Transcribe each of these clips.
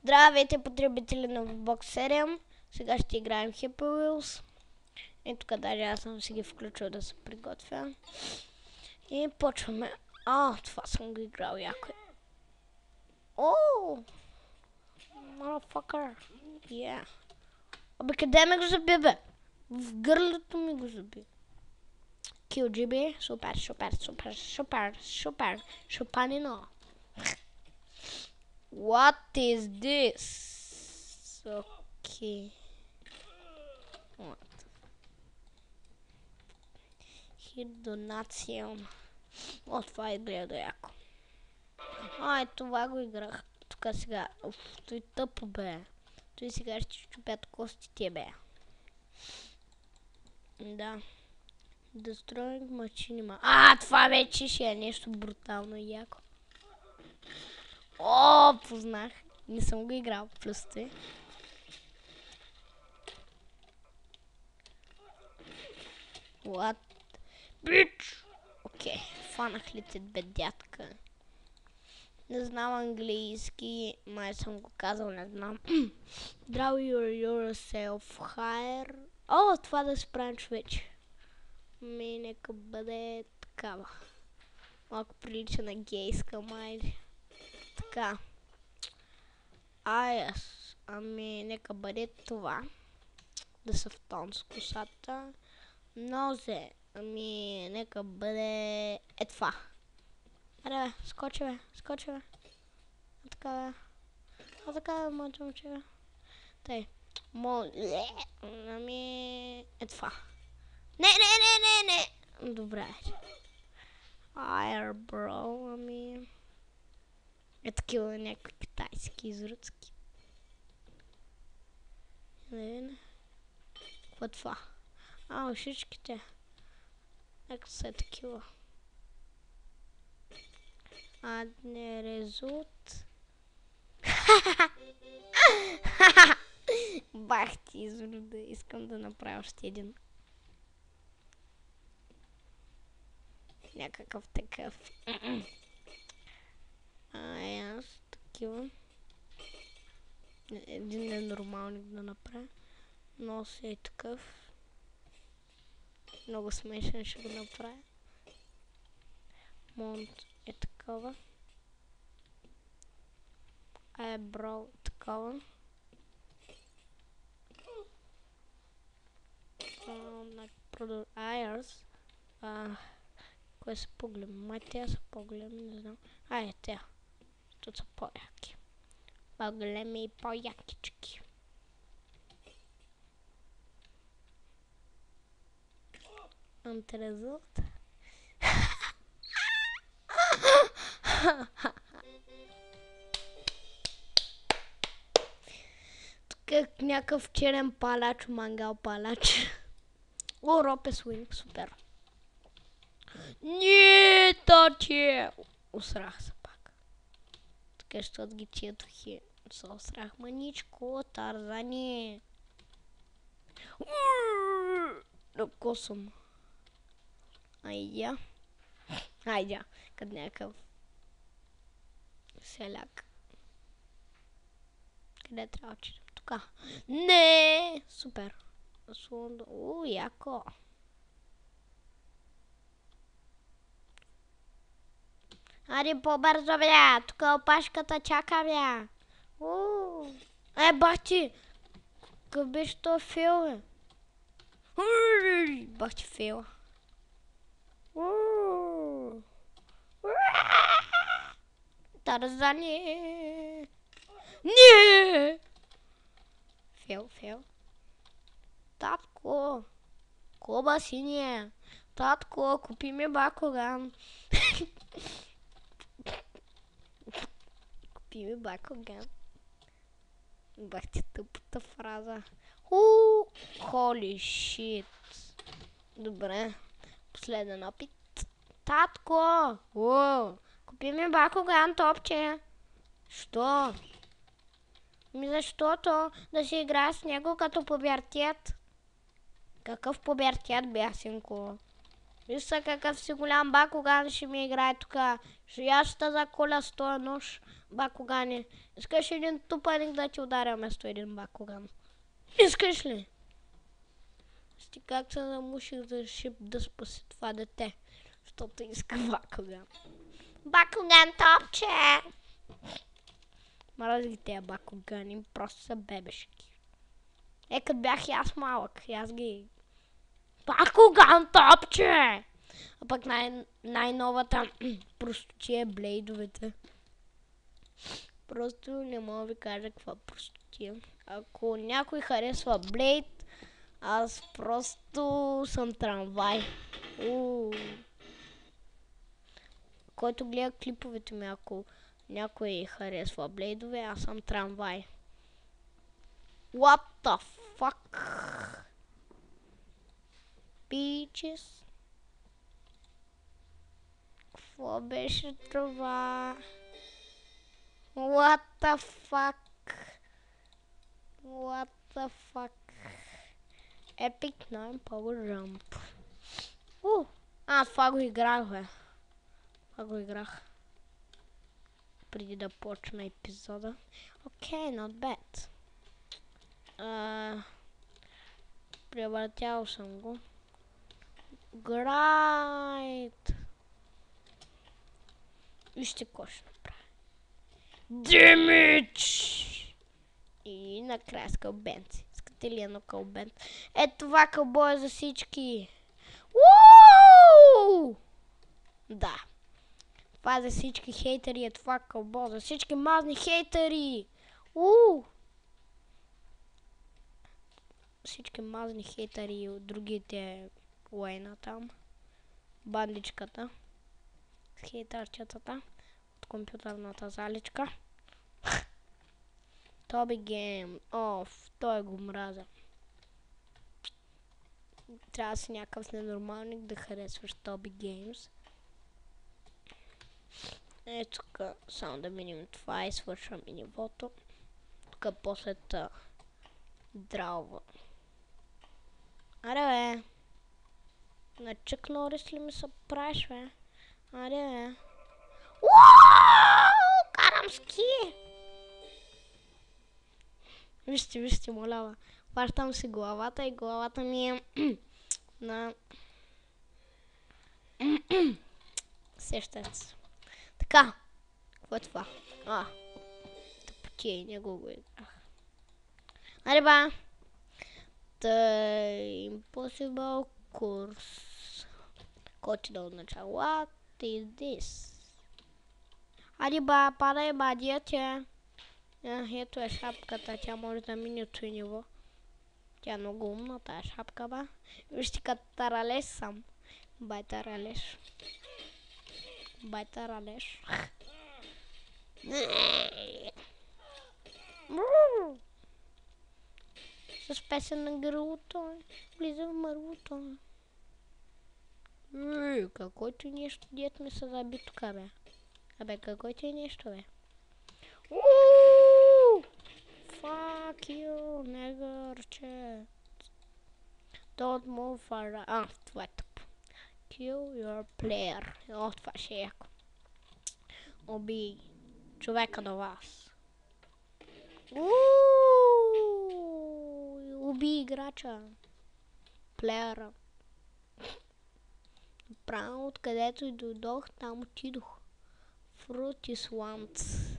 Здравейте, потребители на Xbox 7. Сега ще играем Happy Wheels. И тук даже аз съм си ги включил да се приготвя. И почваме. Това съм го играл яко. Motherfucker. Yeah. Абе, къде ме го заби, бе? В гърлето ми го заби. QGB. Супер. Шупанино. What is this? Okay. What? Хидонацион. Това изгледа яко. Това го играх. Тук сега. Той тъпо, бе. Той сега ще чупят костите, бе. Да. Destroying machine. Това вече ще е нещо брутално и яко. Познах. Не съм го играл. Плюсте. What? Bitch! Окей. Фанах ли те, бе, дядка? Не знам английски. Май съм го казал, не знам. Draw yourself higher. Това да се правим човече. Нека бъде такава. Малко прилича на гейска, май. Така. Нека бъде това. Да са в тон с косата. Нозе. Нека бъде това. Аре, скочи, бе. Така, моето момче, бе. Тъй. Това. Не. Добре. Eyebrow, такива някакви китайски изръцки. Не. Какво е това? Ушичките. Нека са такива. Не резулт. Бах ти изрода. Искам да направя още един. Някакъв такъв. Аз такива. Един ненормалник да направя. Нос е такъв. Много смешен ще го направя. Монт е такова. Eyebrow такова. Eyes. Кое са по-големи? Май те са по-големи, не знам. Те. Тут са по-яки. По-големи и по-якички. Антирезулт. Тук е някакъв черен палач, мангал палач. Роб е свинг, супер. Не, таче! Усрах се пак. Така, защото ги тия тухи. Се усрах маничко, Тарзани. Ръко съм. Айдя. Къде някакъв селяк. Къде трябва да отидем? Тука. Не! Супер. Яко. Ари, по-бързо, бя! Тук опашката чака, бя! Бах ти! Какъв беше то фейл, бе? Бах ти фейл. Тарзани! Не! Фейл. Татко! Коба синия! Татко, купи ми Бакуган! Купи ми Бакуган. Бах ти тъпата фраза. Holy shit. Добре. Последен опит. Татко! Купи ми Бакуган, топче. Що? Защото да си играя с него като пубертет. Какъв пубертет, бясенко? Вижте какъв си голям Бакуган ще ми играе тук. Аз ще заколя с този нож, Бакугане. Искаш един тупаник да ти ударя вместо един Бакуган? Искаш ли? Сти как се замуших за шип да спаси това дете, защото иска Бакуган. Бакуган топче! Мразих тези Бакугани, просто са бебешки. Като бях и аз малък, и аз ги... Бакуган топче! А пък най-новата простотия блейдовете. Просто не мога да ви кажа каква простотия. Ако някой харесва блейд, аз просто съм трамвай. Който гледа клиповете ми, ако някой харесва блейдове, аз съм трамвай. What the fuck? Bitches. Какво беше това? What the fuck? What the fuck? Epic 9 Power Jump. Това го играх, бе. Това го играх. Преди да почна епизода. Окей, not bad. Превъртял съм го. Great! Вижте какво ще направя. Damage! И накрая с кълбенци. Искате ли едно кълбен? Това кълбо е за всички. Уу! Да. Това за всички хейтери е това кълбо. За всички мазни хейтери. Всички мазни хейтери от другите лейна там. Бандичката. С хейтърчетата. От компютърната заличка. Тоби Гейм. Той го мразя. Трябва да си някакъв ненормалник да харесваш Тоби Геймс. Тук само да минем това и свършвам и нивото. Тук после дралва. Аре бе. На Чък Норис ли ми се правиш, бе? Аре бе. Карам ски! Вижте, молява. Хващам си главата и главата ми е на... Сещате се. Така. Какво е това? Тъпотия, не го играх. Аре ба! Impossible course. Който да отначало. What is this? Аре ба, падай ба, дете. Ето е шапката, тя може да мине от ниво. Тя е много умна, тая шапка, ба. Вижте като таралеш съм. Бай таралеш. Бай таралеш. С песен на гърлото. Влиза в мърлото. Какво ти нещо, дет ми се заби тука, бе? Абе, какво ти нещо, бе? Fuck you, негърче. Don't move around. Това е тъпо. Kill your player. Това ще е яко. Убий човека до вас. Убий играча. Плеера. Право откъдето и дойдох, там отидох. Fruity Swamps.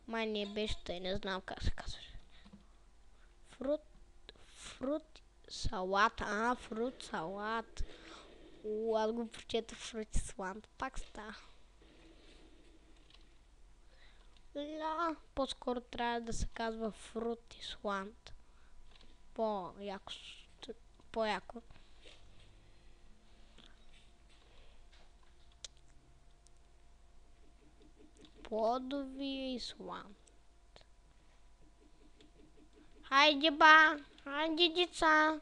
Май не беше тъй, не знам как се казваше. Фрут салат. Фрут салат. Аз го прочета Fruity Swamp. Пак става. По-скоро трябва да се казва Fruity Swamp. По-яко. Плодови Swamp. Хайде ба, хайде деца.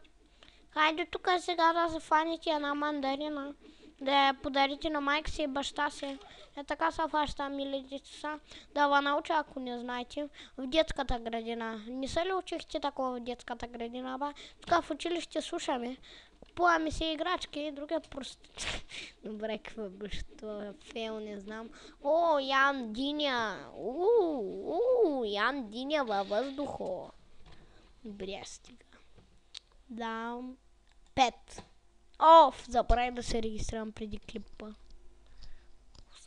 Хайде тук сега да се фаните една мандарина. Да я подарите на майка си и баща си. Така се фаща, мили деца. Да ва науча, ако не знаете, в детската градина. Не се ли учихте такова в детската градина, ба? Тук в училище слушаме. Купуваме си играчки, другият просто... Добре, какво беше това? Фейл, не знам. О, Ян Диня! Ян Диня във въздухо. Добре, стига. Да. 5. Оф, забравих да се регистрирам преди клипа.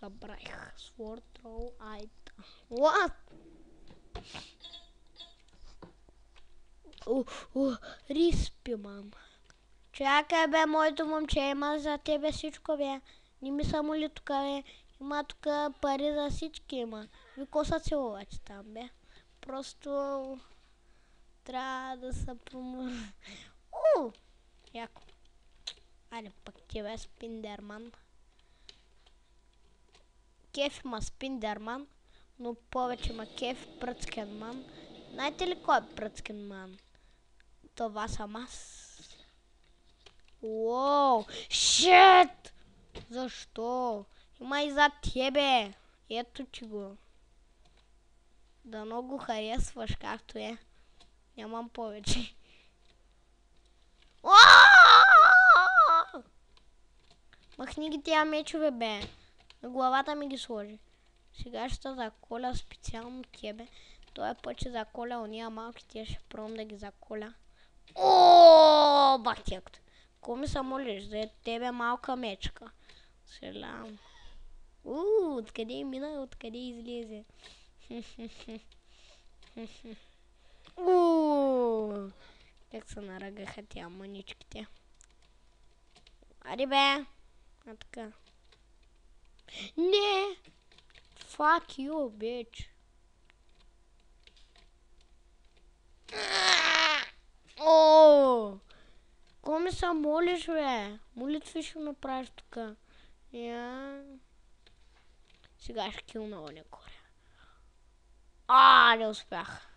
Забравих. Sword Throw Айта. What? Риспи, мам. Чакай, бе, моето момче, има за тебе всичко, бе. Не ми само ли тук, бе? Има тук пари за всички, има. Ви коса целувате там, бе. Просто трябва да се промо... Яко. Айде пък ти, бе, Спиндерман. Кеф има Спиндерман, но повече има кеф Пръцкенман. Знаете ли кой е Пръцкенман? Това съм аз. Уоу, шит! Защо? Има и за тебе. Ето ти го. Да много харесваш, както е. Нямам повече. Махни ги тия мечове, бе. На главата ми ги сложи. Сега ще заколя специално тебе. Той път ще заколя ония малки, тия ще пробвам да ги заколя. Бах тякото. Ко ми се молиш за тебе малка мечка? Селям. Откъде мина, откъде излезе? Как се наръгаха тя мъничките. Ари бе! А така. Не! Fuck you, bitch. Ко ми се молиш, бе? Молитви ще направиш тука. Сега ще килна оня горе. Не успях.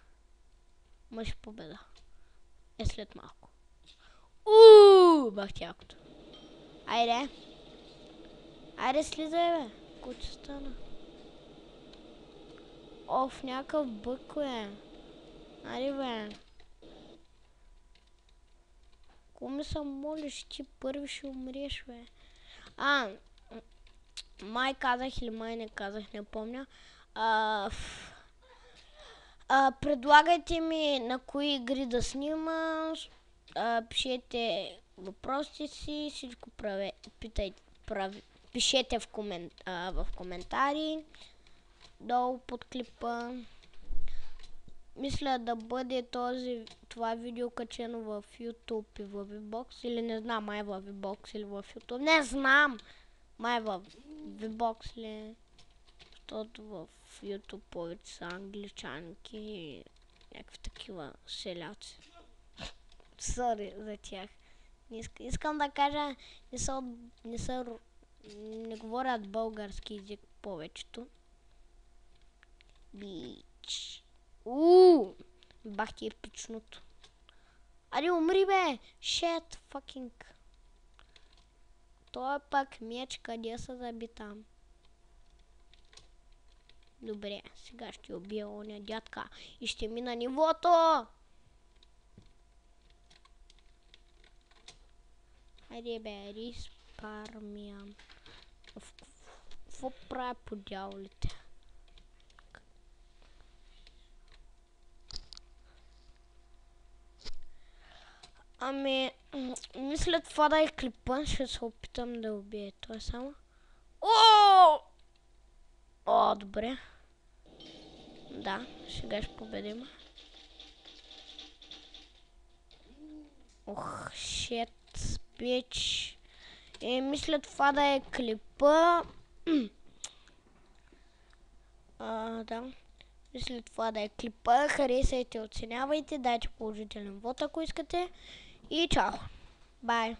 Мъж победа. Е след малко. Бах тякото. Айде. Айде слизай, бе. Кой ще стана? Оф, някакъв бък, бе. Айде, бе. Ко ми се молиш, ти първи ще умреш, бе. Май казах или май не казах, не помня. Предлагайте ми на кои игри да снимам. Пишете въпросите си, всичко пишете в коментари долу под клипа. Мисля да бъде това видео качено в YouTube и в VBOX, или не знам, май в VBOX или в YouTube. Не знам! Май в VBOX ли? Защото в YouTube повече са англичанки и някакви такива селяци. Сори за тях. Искам да кажа, не говорят български език повечето. Бич. Бах ти епичното. Аре, умри, бе! Shit, fucking. Той пак меч, къде се заби там? Добре, сега ще убия оня дядка и ще мина нивото! Айде, бе, Риспармиан. Какво правя по дяволите? Мисля това да е клипа, ще се опитам да убия това само. Добре. Да, сега ще победим. Shit, bitch. Мисля това да е клипа. Да. Мисля това да е клипа. Харесайте, оценявайте, дайте положителен вод, ако искате. И чао. Бай.